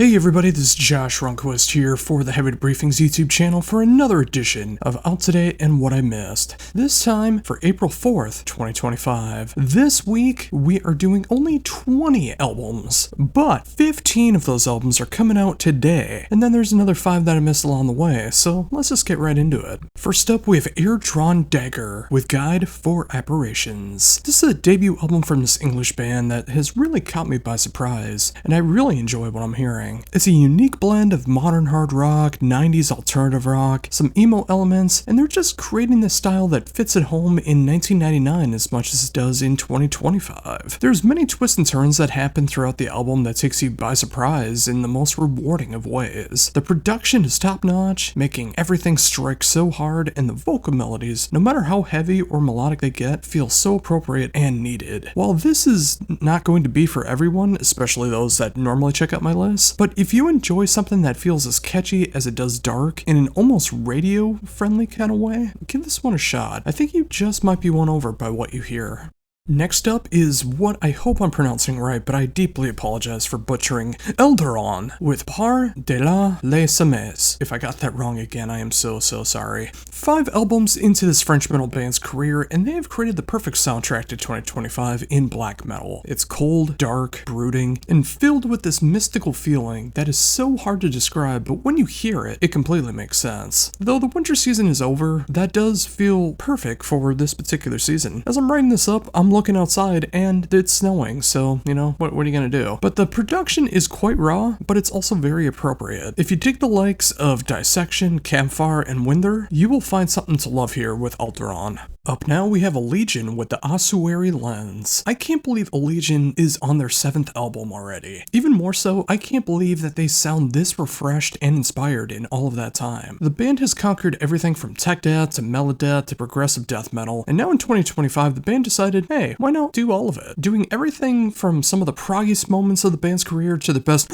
Hey everybody, this is Josh Runquist here for the Heavy Debriefings YouTube channel for another edition of Out Today and What I Missed. This time for April 4th, 2025. This week, we are doing only 20 albums, but 15 of those albums are coming out today, and then there's another 5 that I missed along the way, so let's just get right into it. First up, we have Air Drawn Dagger with Guide for Apparitions. This is a debut album from this English band that has really caught me by surprise, and I really enjoy what I'm hearing. It's a unique blend of modern hard rock, 90s alternative rock, some emo elements, and they're just creating this style that fits at home in 1999 as much as it does in 2025. There's many twists and turns that happen throughout the album that takes you by surprise in the most rewarding of ways. The production is top-notch, making everything strike so hard, and the vocal melodies, no matter how heavy or melodic they get, feel so appropriate and needed. While this is not going to be for everyone, especially those that normally check out my list, but if you enjoy something that feels as catchy as it does dark in an almost radio-friendly kind of way, give this one a shot. I think you just might be won over by what you hear. Next up is what I hope I'm pronouncing right, but I deeply apologize for butchering Elderon with Par de la les Semes. If I got that wrong again, I am so sorry. 5 albums into this French metal band's career, and they have created the perfect soundtrack to 2025 in black metal. It's cold, dark, brooding, and filled with this mystical feeling that is so hard to describe, but when you hear it, it completely makes sense. Though the winter season is over, that does feel perfect for this particular season. As I'm writing this up, I'm looking outside and it's snowing, so, you know, what are you gonna do? But the production is quite raw, but it's also very appropriate. If you dig the likes of Dissection, Campfire, and Wither, you will find something to love here with Elderon. Up now, we have Allegiant with the Ossuary Lens. I can't believe Allegiant is on their 7th album already. Even more so, I can't believe that they sound this refreshed and inspired in all of that time. The band has conquered everything from tech death to melodeath to progressive death metal, and now in 2025, the band decided, hey, why not do all of it? Doing everything from some of the proggiest moments of the band's career to the best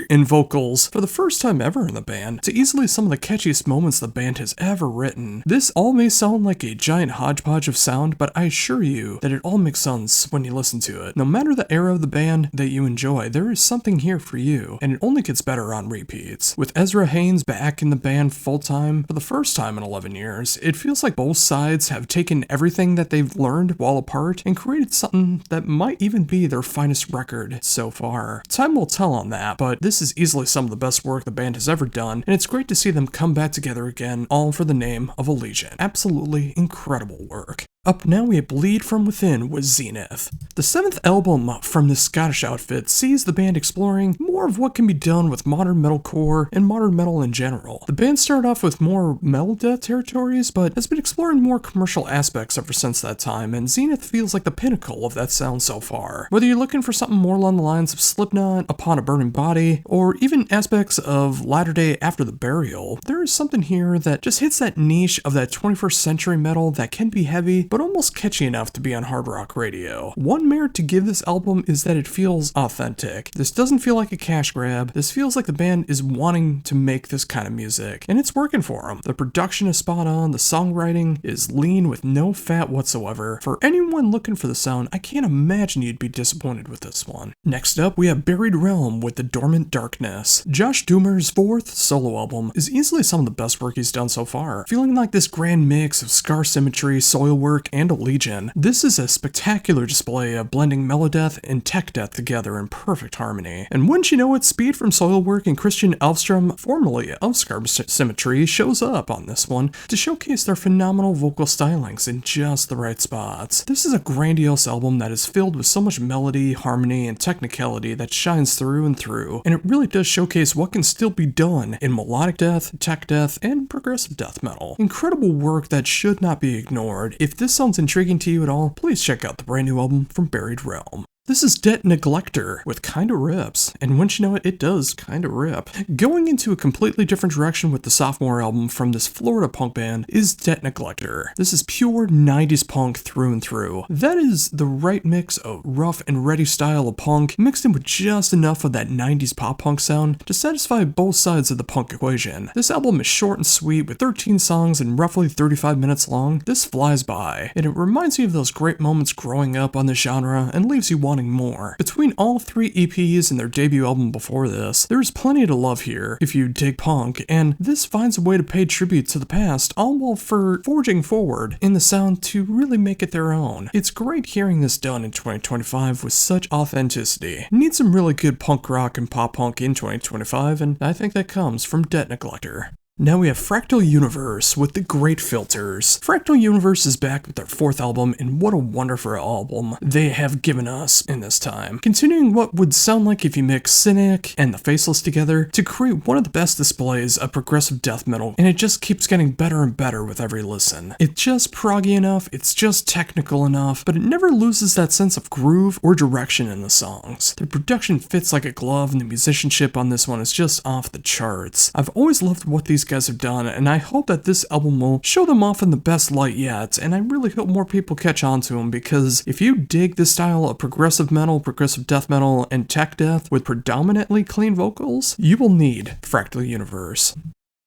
in vocals for the first time ever in the band, to easily some of the catchiest moments the band has ever written. This all may sound like a giant hodgepodge of sound, but I assure you that it all makes sense when you listen to it. No matter the era of the band that you enjoy, there is something here for you, and it only gets better on repeats. With Ezra Haynes back in the band full-time for the first time in 11 years, it feels like both sides have taken everything that they've learned while apart and created something that might even be their finest record so far. Time will tell on that, but this is easily some of the best work the band has ever done, and it's great to see them come back together again, all for the name of Allegiant. Absolutely incredible work. Up now, we have Bleed From Within with Zenith. The 7th album from this Scottish outfit sees the band exploring more of what can be done with modern metalcore and modern metal in general. The band started off with more melodeath territories, but has been exploring more commercial aspects ever since that time, and Zenith feels like the pinnacle of that sound so far. Whether you're looking for something more along the lines of Slipknot, Upon a Burning Body, or even aspects of Latter Day After the Burial, there is something here that just hits that niche of that 21st century metal that can be heavy, but almost catchy enough to be on hard rock radio. One merit to give this album is that it feels authentic. This doesn't feel like a cash grab. This feels like the band is wanting to make this kind of music, and it's working for them. The production is spot on, the songwriting is lean with no fat whatsoever. For anyone looking for the sound, I can't imagine you'd be disappointed with this one. Next up, we have Buried Realm with The Dormant Darkness. Josh Doomer's 4th solo album is easily some of the best work he's done so far. Feeling like this grand mix of Scar Symmetry, Soilwork, and Allegiant, this is a spectacular display of blending melodeath and tech death together in perfect harmony. And wouldn't you know it, Speed from Soilwork and Christian Elfstrom, formerly of Scar Symmetry, shows up on this one to showcase their phenomenal vocal stylings in just the right spots. This is a grandiose album that is filled with so much melody, harmony, and technicality that shines through and through, and it really does showcase what can still be done in melodic death, tech death, and progressive death metal. Incredible work that should not be ignored. If this sounds intriguing to you at all, please check out the brand new album from Buried Realm. This is Det Neglector with Kinda Rips, and once you know it, it does kinda rip. Going into a completely different direction with the sophomore album from this Florida punk band is Det Neglector. This is pure 90s punk through and through. That is the right mix of rough and ready style of punk, mixed in with just enough of that 90s pop punk sound to satisfy both sides of the punk equation. This album is short and sweet with 13 songs and roughly 35 minutes long. This flies by, and it reminds me of those great moments growing up on this genre and leaves you wanting more. Between all 3 EPs and their debut album before this, there's plenty to love here if you dig punk, and this finds a way to pay tribute to the past, all while forging forward in the sound to really make it their own. It's great hearing this done in 2025 with such authenticity. Need some really good punk rock and pop punk in 2025, and I think that comes from Debt Neglector. Now we have Fractal Universe with the Great Filters. Fractal Universe is back with their 4th album, and what a wonderful album they have given us in this time. Continuing what would sound like if you mix Cynic and The Faceless together to create one of the best displays of progressive death metal, and it just keeps getting better and better with every listen. It's just proggy enough, it's just technical enough, but it never loses that sense of groove or direction in the songs. The production fits like a glove, and the musicianship on this one is just off the charts. I've always loved what these guys have done, and I hope that this album will show them off in the best light yet, and I really hope more people catch on to them, because if you dig this style of progressive metal, progressive death metal, and tech death with predominantly clean vocals, you will need Fractal Universe.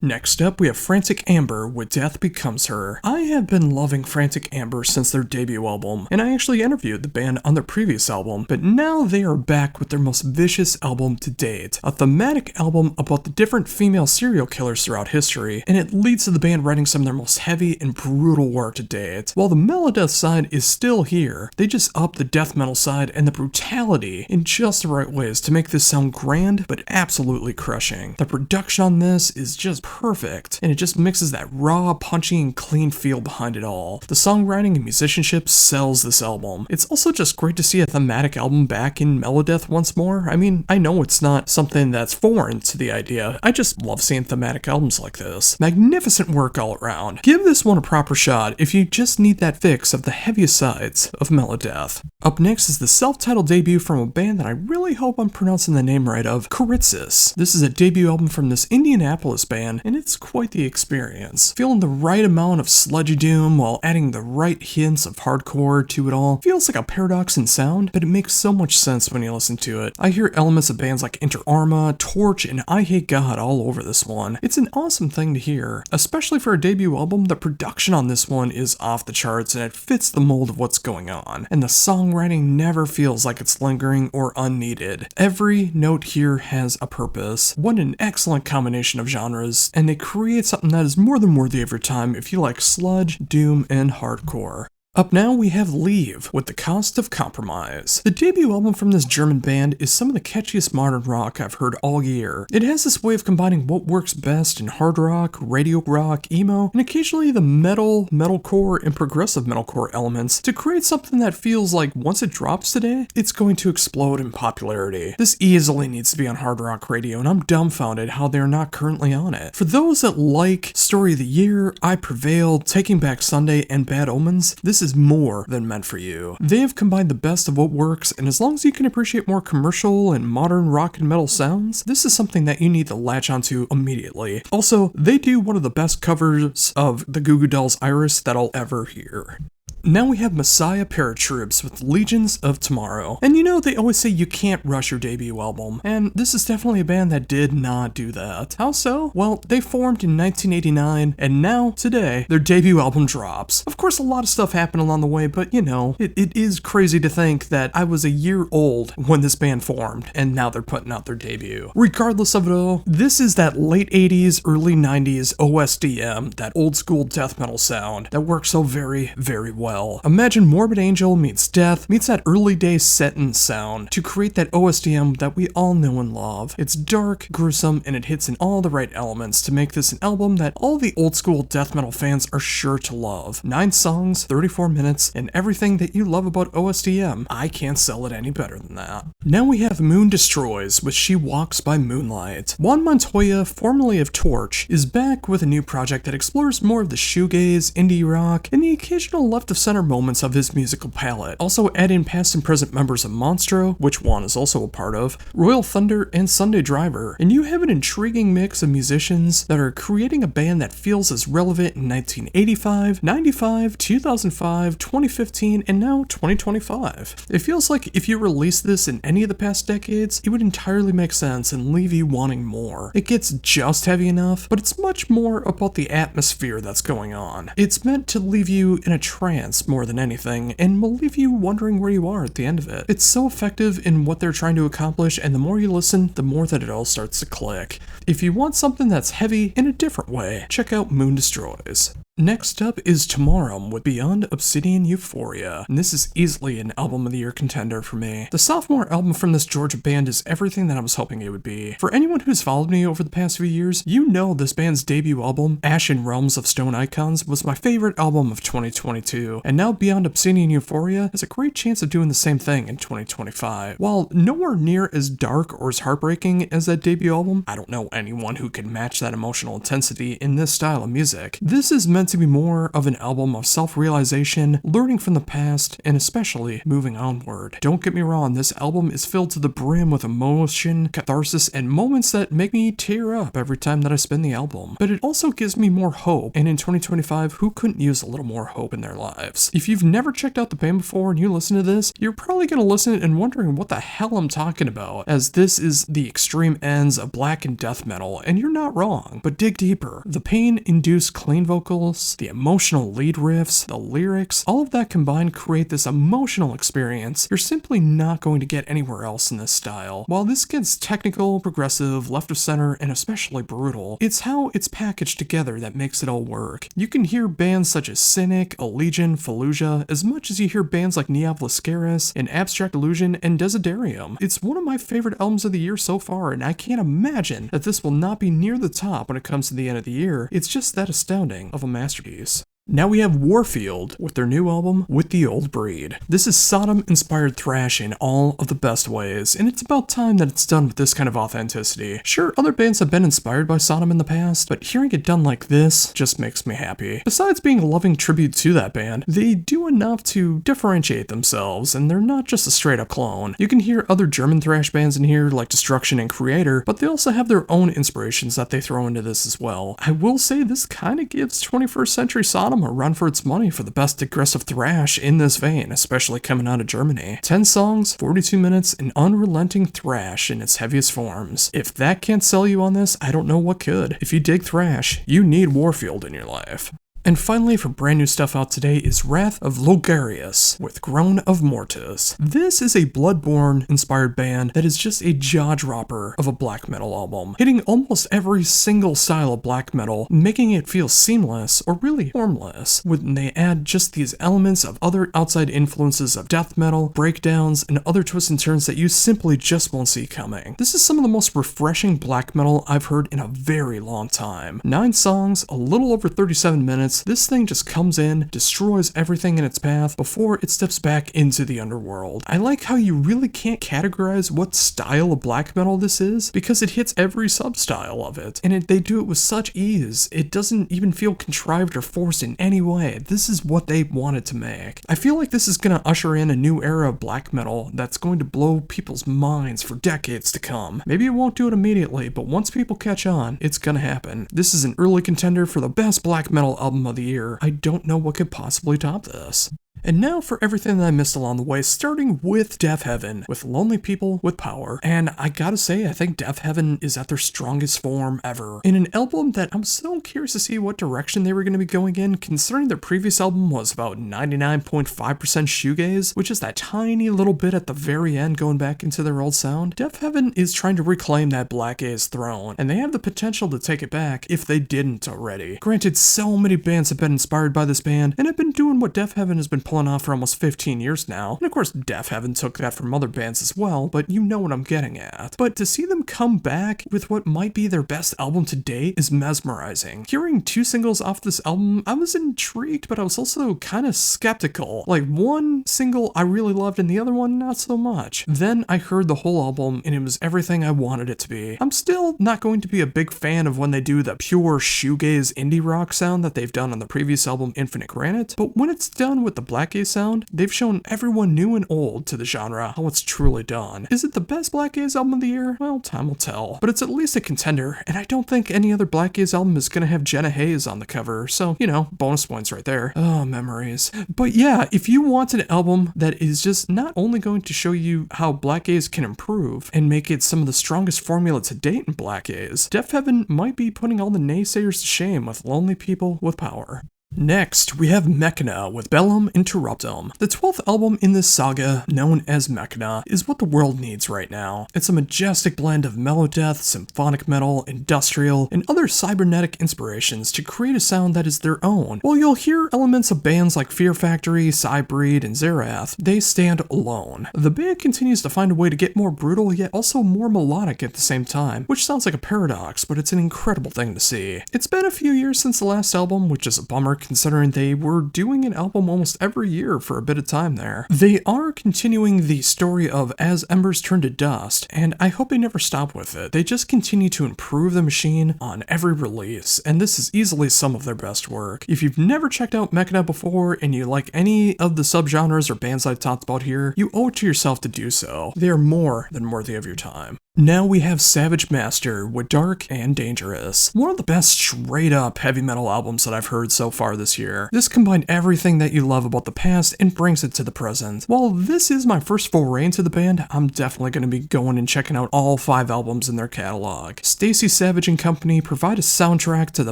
Next up, we have Frantic Amber with Death Becomes Her. I have been loving Frantic Amber since their debut album, and I actually interviewed the band on their previous album, but now they are back with their most vicious album to date. A thematic album about the different female serial killers throughout history, and it leads to the band writing some of their most heavy and brutal work to date. While the melodeath side is still here, they just up the death metal side and the brutality in just the right ways to make this sound grand, but absolutely crushing. The production on this is just perfect, and it just mixes that raw, punchy, and clean feel behind it all. The songwriting and musicianship sells this album. It's also just great to see a thematic album back in melodeath once more. I mean, I know it's not something that's foreign to the idea. I just love seeing thematic albums like this. Magnificent work all around. Give this one a proper shot if you just need that fix of the heaviest sides of melodeath. Up next is the self-titled debut from a band that I really hope I'm pronouncing the name right of, Koritzis. This is a debut album from this Indianapolis band, and it's quite the experience. Feeling the right amount of sludgy doom while adding the right hints of hardcore to it all. Feels like a paradox in sound, but it makes so much sense when you listen to it. I hear elements of bands like Inter Arma, Torch, and I Hate God all over this one. It's an awesome thing to hear. Especially for a debut album, the production on this one is off the charts, and it fits the mold of what's going on. And the songwriting never feels like it's lingering or unneeded. Every note here has a purpose. What an excellent combination of genres, and they create something that is more than worthy of your time if you like sludge, doom, and hardcore. Up now we have Leave with The Cost of Compromise. The debut album from this German band is some of the catchiest modern rock I've heard all year. It has this way of combining what works best in hard rock, radio rock, emo, and occasionally the metal, metalcore, and progressive metalcore elements to create something that feels like once it drops today, it's going to explode in popularity. This easily needs to be on hard rock radio, and I'm dumbfounded how they're not currently on it. For those that like Story of the Year, I Prevailed, Taking Back Sunday, and Bad Omens, this is more than meant for you. They have combined the best of what works, and as long as you can appreciate more commercial and modern rock and metal sounds, this is something that you need to latch onto immediately. Also, they do one of the best covers of the Goo Goo Dolls' Iris that I'll ever hear. Now we have Messiah Paratroops with Legions of Tomorrow. And you know, they always say you can't rush your debut album, and this is definitely a band that did not do that. How so? Well, they formed in 1989, and now, today, their debut album drops. Of course, a lot of stuff happened along the way, but you know, it is crazy to think that I was a year old when this band formed, and now they're putting out their debut. Regardless of it all, this is that late 80s, early 90s OSDM, that old school death metal sound that works so very, very well. Imagine Morbid Angel meets Death meets that early day set-in sound to create that OSDM that we all know and love. It's dark, gruesome, and it hits in all the right elements to make this an album that all the old school death metal fans are sure to love. 9 songs, 34 minutes, and everything that you love about OSDM. I can't sell it any better than that. Now we have Moon Destroys with She Walks by Moonlight. Juan Montoya, formerly of Torch, is back with a new project that explores more of the shoegaze, indie rock, and the occasional left of center moments of his musical palette. Also add in past and present members of Monstro, which Juan is also a part of, Royal Thunder, and Sunday Driver, and you have an intriguing mix of musicians that are creating a band that feels as relevant in 1985, 95, 2005, 2015, and now 2025. It feels like if you released this in any of the past decades, it would entirely make sense and leave you wanting more. It gets just heavy enough, but it's much more about the atmosphere that's going on. It's meant to leave you in a trance dance more than anything, and will leave you wondering where you are at the end of it. It's so effective in what they're trying to accomplish, and the more you listen, the more that it all starts to click. If you want something that's heavy in a different way, check out Moon Destroys. Next up is Tomorrow with Beyond Obsidian Euphoria, and this is easily an Album of the Year contender for me. The sophomore album from this Georgia band is everything that I was hoping it would be. For anyone who's followed me over the past few years, you know this band's debut album, Ashen Realms of Stone Icons, was my favorite album of 2022, and now Beyond Obsidian Euphoria has a great chance of doing the same thing in 2025. While nowhere near as dark or as heartbreaking as that debut album, I don't know anyone who can match that emotional intensity in this style of music. This is meant to be more of an album of self-realization, learning from the past, and especially moving onward. Don't get me wrong, this album is filled to the brim with emotion, catharsis, and moments that make me tear up every time that I spin the album. But it also gives me more hope, and in 2025, who couldn't use a little more hope in their lives? If you've never checked out the band before and you listen to this, you're probably going to listen and wondering what the hell I'm talking about, as this is the extreme ends of black and death metal, and you're not wrong. But dig deeper. The pain-induced clean vocals, the emotional lead riffs, the lyrics, all of that combined create this emotional experience you're simply not going to get anywhere else in this style. While this gets technical, progressive, left of center, and especially brutal, it's how it's packaged together that makes it all work. You can hear bands such as Cynic, Allegiant, Fallujah, as much as you hear bands like Neav Lascaris, and Abstract Illusion, and Desiderium. It's one of my favorite albums of the year so far, and I can't imagine that this will not be near the top when it comes to the end of the year. It's just that astounding of a masterpiece. Now we have Warfield with their new album, With the Old Breed. This is Sodom-inspired thrash in all of the best ways, and it's about time that it's done with this kind of authenticity. Sure, other bands have been inspired by Sodom in the past, but hearing it done like this just makes me happy. Besides being a loving tribute to that band, they do enough to differentiate themselves, and they're not just a straight-up clone. You can hear other German thrash bands in here, like Destruction and Creator, but they also have their own inspirations that they throw into this as well. I will say this kind of gives 21st Century Sodom a run for its money for the best aggressive thrash in this vein, especially coming out of Germany. 10 songs, 42 minutes, and unrelenting thrash in its heaviest forms. If that can't sell you on this, I don't know what could. If you dig thrash, you need Warfield in your life. And finally, for brand new stuff out today is Wrath of Logarius with Groan of Mortis. This is a Bloodborne-inspired band that is just a jaw-dropper of a black metal album, hitting almost every single style of black metal, making it feel seamless or really formless, when they add just these elements of other outside influences of death metal, breakdowns, and other twists and turns that you simply just won't see coming. This is some of the most refreshing black metal I've heard in a very long time. 9 songs, a little over 37 minutes, this thing just comes in, destroys everything in its path before it steps back into the underworld. I like how you really can't categorize what style of black metal this is, because it hits every sub-style of it, and they do it with such ease. It doesn't even feel contrived or forced in any way. This is what they wanted to make. I feel like this is going to usher in a new era of black metal that's going to blow people's minds for decades to come. Maybe it won't do it immediately, but once people catch on, it's going to happen. This is an early contender for the best black metal album of the year. I don't know what could possibly top this. And now for everything that I missed along the way, starting with Death Heaven, with Lonely People with Power. And I gotta say, I think Death Heaven is at their strongest form ever. In an album that I'm so curious to see what direction they were going to be going in, considering their previous album was about 99.5% shoegaze, which is that tiny little bit at the very end going back into their old sound. Death Heaven is trying to reclaim that black gaze throne, and they have the potential to take it back if they didn't already. Granted, so many bands have been inspired by this band, and have been doing what Death Heaven has been pulling off for almost 15 years now. And of course, Death Heaven took that from other bands as well, but you know what I'm getting at. But to see them come back with what might be their best album to date is mesmerizing. Hearing 2 singles off this album, I was intrigued, but I was also kind of skeptical. Like, one single I really loved and the other one not so much. Then I heard the whole album and it was everything I wanted it to be. I'm still not going to be a big fan of when they do the pure shoegaze indie rock sound that they've done on the previous album Infinite Granite, but when it's done with the black gaze sound, they've shown everyone new and old to the genre how it's truly done. Is it the best black gaze album of the year? Well, time will tell. But it's at least a contender, and I don't think any other black gaze album is gonna have Jenna Hayes on the cover, so, you know, bonus points right there. Oh, memories. But yeah, if you want an album that is just not only going to show you how black gaze can improve and make it some of the strongest formula to date in black gaze, Death Heaven might be putting all the naysayers to shame with Lonely People with Power. Next, we have Mechana with Bellum Interruptum. The 12th album in this saga, known as Mechana, is what the world needs right now. It's a majestic blend of melodeath, symphonic metal, industrial, and other cybernetic inspirations to create a sound that is their own. While you'll hear elements of bands like Fear Factory, Cybreed, and Zerath, they stand alone. The band continues to find a way to get more brutal yet also more melodic at the same time, which sounds like a paradox, but it's an incredible thing to see. It's been a few years since the last album, which is a bummer considering they were doing an album almost every year for a bit of time there. They are continuing the story of As Embers Turn to Dust, and I hope they never stop with it. They just continue to improve the machine on every release, and this is easily some of their best work. If you've never checked out Mechana before and you like any of the subgenres or bands I've talked about here, you owe it to yourself to do so. They are more than worthy of your time. Now we have Savage Master with Dark and Dangerous, one of the best straight up heavy metal albums that I've heard so far this year. This combined everything that you love about the past and brings it to the present. While this is my first foray into the band, I'm definitely going to be going and checking out all 5 albums in their catalog. Stacey Savage and company provide a soundtrack to the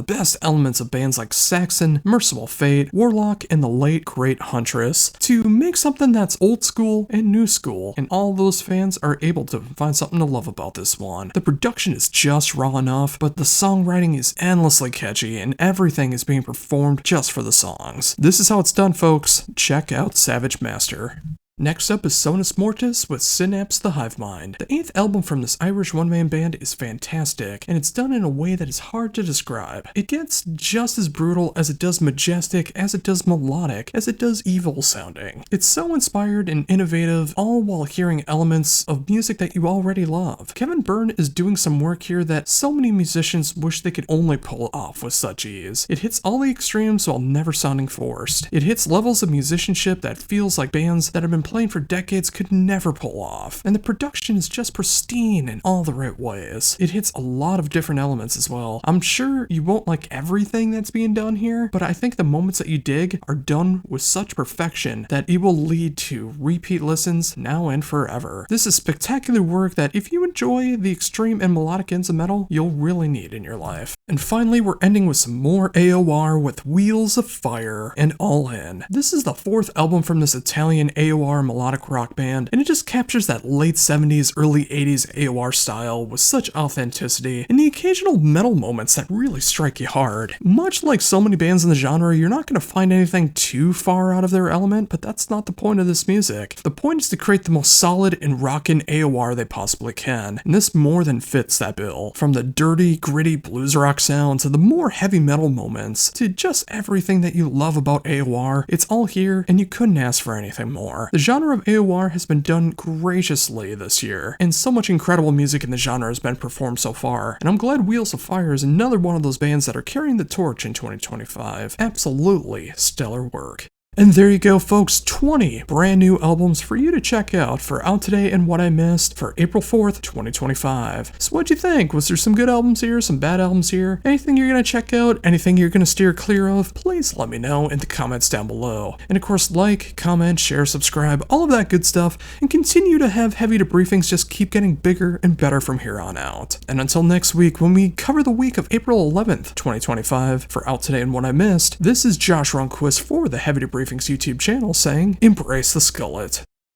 best elements of bands like Saxon, Merciful Fate, Warlock, and the late great Huntress to make something that's old school and new school, and all those fans are able to find something to love about this one. The production is just raw enough, but the songwriting is endlessly catchy and everything is being performed just for the songs. This is how it's done, folks. Check out Savage Master. Next up is Sonus Mortis with Synapse the Hive Mind. The 8th album from this Irish one-man band is fantastic, and it's done in a way that is hard to describe. It gets just as brutal as it does majestic, as it does melodic, as it does evil sounding. It's so inspired and innovative, all while hearing elements of music that you already love. Kevin Byrne is doing some work here that so many musicians wish they could only pull off with such ease. It hits all the extremes while never sounding forced. It hits levels of musicianship that feels like bands that have been playing for decades could never pull off, and the production is just pristine in all the right ways. It hits a lot of different elements as well. I'm sure you won't like everything that's being done here, but I think the moments that you dig are done with such perfection that it will lead to repeat listens now and forever. This is spectacular work that if you enjoy the extreme and melodic ends of metal, you'll really need in your life. And finally, we're ending with some more AOR with Wheels of Fire and All In. This is the 4th album from this Italian AOR melodic rock band, and it just captures that late 70s, early 80s AOR style with such authenticity and the occasional metal moments that really strike you hard. Much like so many bands in the genre, you're not going to find anything too far out of their element, but that's not the point of this music. The point is to create the most solid and rockin' AOR they possibly can, and this more than fits that bill. From the dirty, gritty blues rock sound to the more heavy metal moments to just everything that you love about AOR, it's all here and you couldn't ask for anything more. The genre of AOR has been done graciously this year, and so much incredible music in the genre has been performed so far, and I'm glad Wheels of Fire is another one of those bands that are carrying the torch in 2025. Absolutely stellar work. And there you go, folks, 20 brand new albums for you to check out for Out Today and What I Missed for April 4th, 2025. So what'd you think? Was there some good albums here, some bad albums here? Anything you're gonna check out? Anything you're gonna steer clear of? Please let me know in the comments down below. And of course, like, comment, share, subscribe, all of that good stuff, and continue to have Heavy Debriefings just keep getting bigger and better from here on out. And until next week, when we cover the week of April 11th, 2025 for Out Today and What I Missed, this is Josh Ronquist for the Heavy Debriefings YouTube channel saying, embrace the skullet.